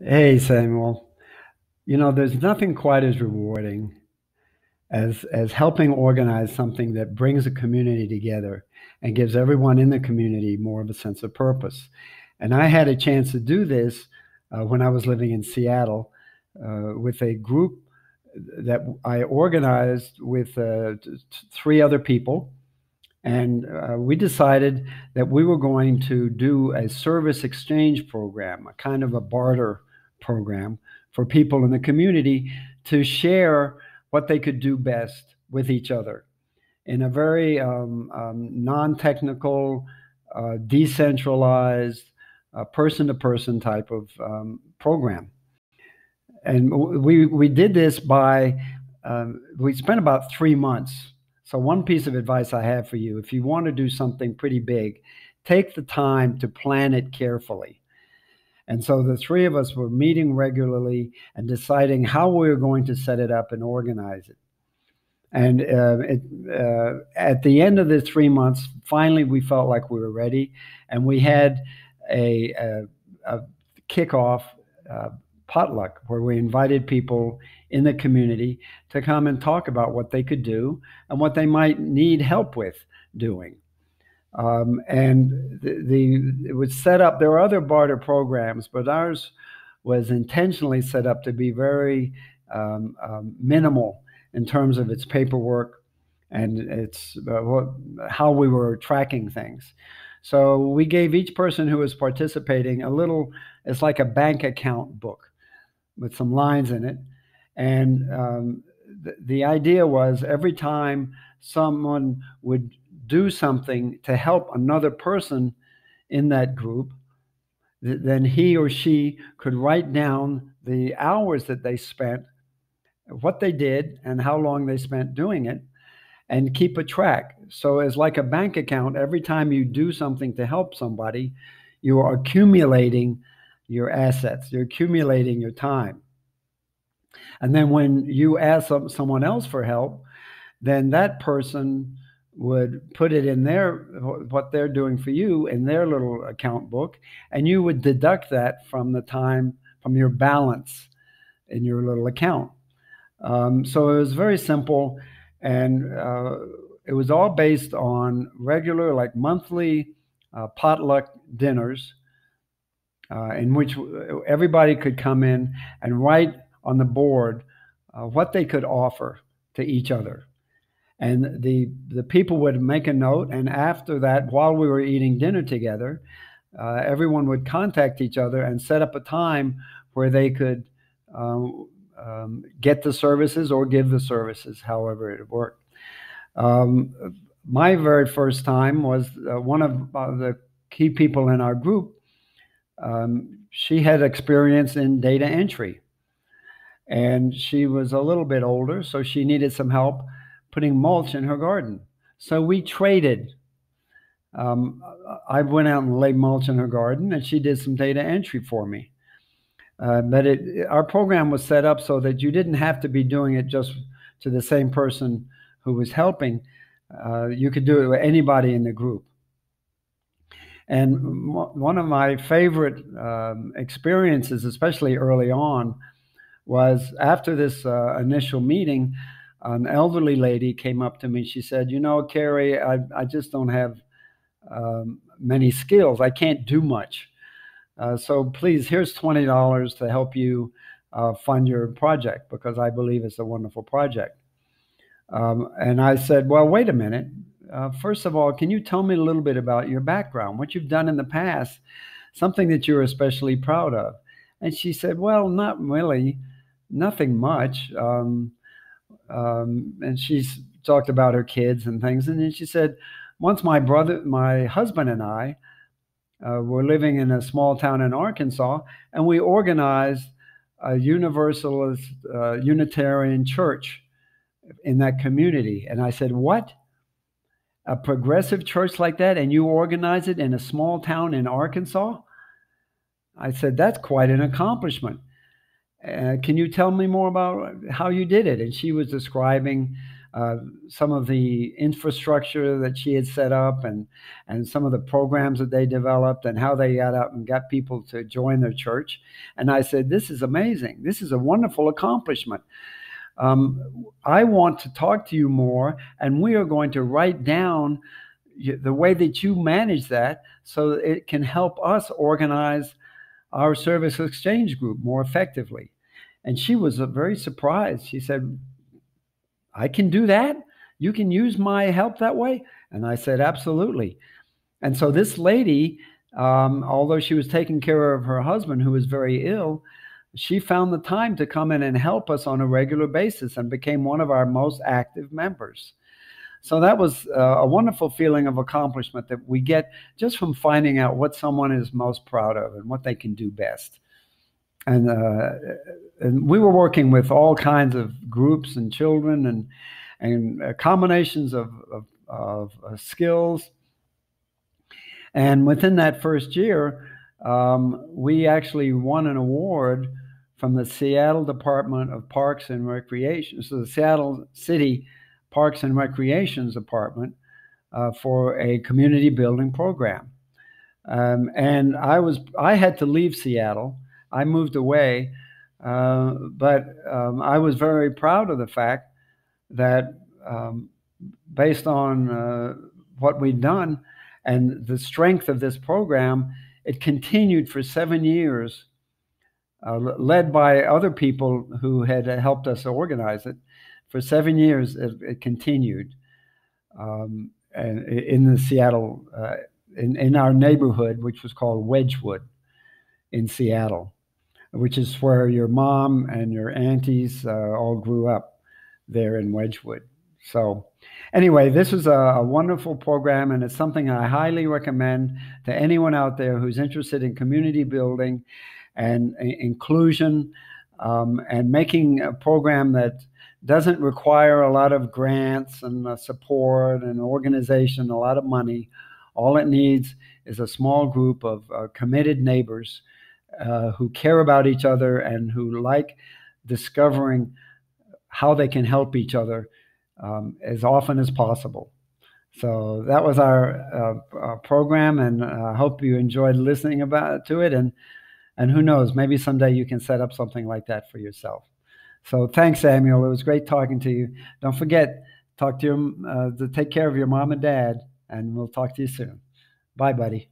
Hey, Samuel. There's nothing quite as rewarding as helping organize something that brings a community together and gives everyone in the community more of a sense of purpose. And I had a chance to do this when I was living in Seattle with a group that I organized with three other people. And we decided that we were going to do a service exchange program, a kind of a barter program for people in the community to share what they could do best with each other in a very non-technical, decentralized, person-to-person type of program. And we did this by we spent about 3 months. So one piece of advice I have for you, if you want to do something pretty big, take the time to plan it carefully. And so the three of us were meeting regularly and deciding how we were going to set it up and organize it. And at the end of the 3 months, finally we felt like we were ready, and we had a kickoff uh, potluck where we invited people in the community to come and talk about what they could do and what they might need help with doing. And it was set up. There were other barter programs, but ours was intentionally set up to be very minimal in terms of its paperwork and its how we were tracking things. So we gave each person who was participating a little, it's like a bank account book with some lines in it. And the idea was every time someone would do something to help another person in that group, then he or she could write down the hours that they spent, what they did, and how long they spent doing it, and keep a track. So, as like a bank account, every time you do something to help somebody, you are accumulating your assets, you're accumulating your time. And then when you ask someone else for help, then that person would put it in their what they're doing for you in their little account book, and you would deduct that from the time from your balance in your little account. So it was very simple, and it was all based on regular, like monthly potluck dinners in which everybody could come in and write on the board what they could offer to each other. And the people would make a note, and after that, while we were eating dinner together, everyone would contact each other and set up a time where they could get the services or give the services, however it worked. Um, my very first time was one of the key people in our group. She had experience in data entry, and she was a little bit older, so she needed some help putting mulch in her garden. So we traded. Um, I went out and laid mulch in her garden, and she did some data entry for me. But our program was set up so that you didn't have to be doing it just to the same person who was helping. You could do it with anybody in the group. And one of my favorite experiences, especially early on, was after this initial meeting, an elderly lady came up to me. She said, "You know, Carrie, I just don't have many skills. I can't do much. So please, here's $20 to help you fund your project because I believe it's a wonderful project." And I said, "Well, wait a minute. First of all, can you tell me a little bit about your background, what you've done in the past, something that you're especially proud of?" And she said, "Well, not really, nothing much." And she's talked about her kids and things. And then she said, "Once my husband and I were living in a small town in Arkansas, and we organized a Universalist Unitarian church in that community." And I said, "What? A progressive church like that, and you organize it in a small town in Arkansas?" I said, "That's quite an accomplishment. Can you tell me more about how you did it?" And she was describing uh, some of the infrastructure that she had set up, and some of the programs that they developed, and how they got out and got people to join their church. And I said, this is amazing. This is a wonderful accomplishment. I want to talk to you more, and we are going to write down the way that you manage that so that it can help us organize our service exchange group more effectively. And she was very surprised. She said, I can do that? You can use my help that way? And I said, absolutely. And so this lady, although she was taking care of her husband, who was very ill, she found the time to come in and help us on a regular basis and became one of our most active members. So that was a wonderful feeling of accomplishment that we get just from finding out what someone is most proud of and what they can do best. And we were working with all kinds of groups and children and combinations of skills. And within that first year, we actually won an award from the Seattle Department of Parks and Recreation, so the Seattle City Parks and Recreations Department, for a community building program. And I had to leave Seattle. I moved away, but I was very proud of the fact that based on what we'd done and the strength of this program, it continued for 7 years, led by other people who had helped us organize it. For 7 years, it continued and in the Seattle, in our neighborhood, which was called Wedgwood in Seattle, which is where your mom and your aunties all grew up there in Wedgwood. So anyway, this was a wonderful program, and it's something I highly recommend to anyone out there who's interested in community building and inclusion, and making a program that doesn't require a lot of grants and support and organization, a lot of money. All it needs is a small group of committed neighbors who care about each other and who like discovering how they can help each other as often as possible. So that was our program, and I hope you enjoyed listening to it. And who knows, maybe someday you can set up something like that for yourself. So thanks, Samuel. It was great talking to you. Don't forget, to take care of your mom and dad, and we'll talk to you soon. Bye, buddy.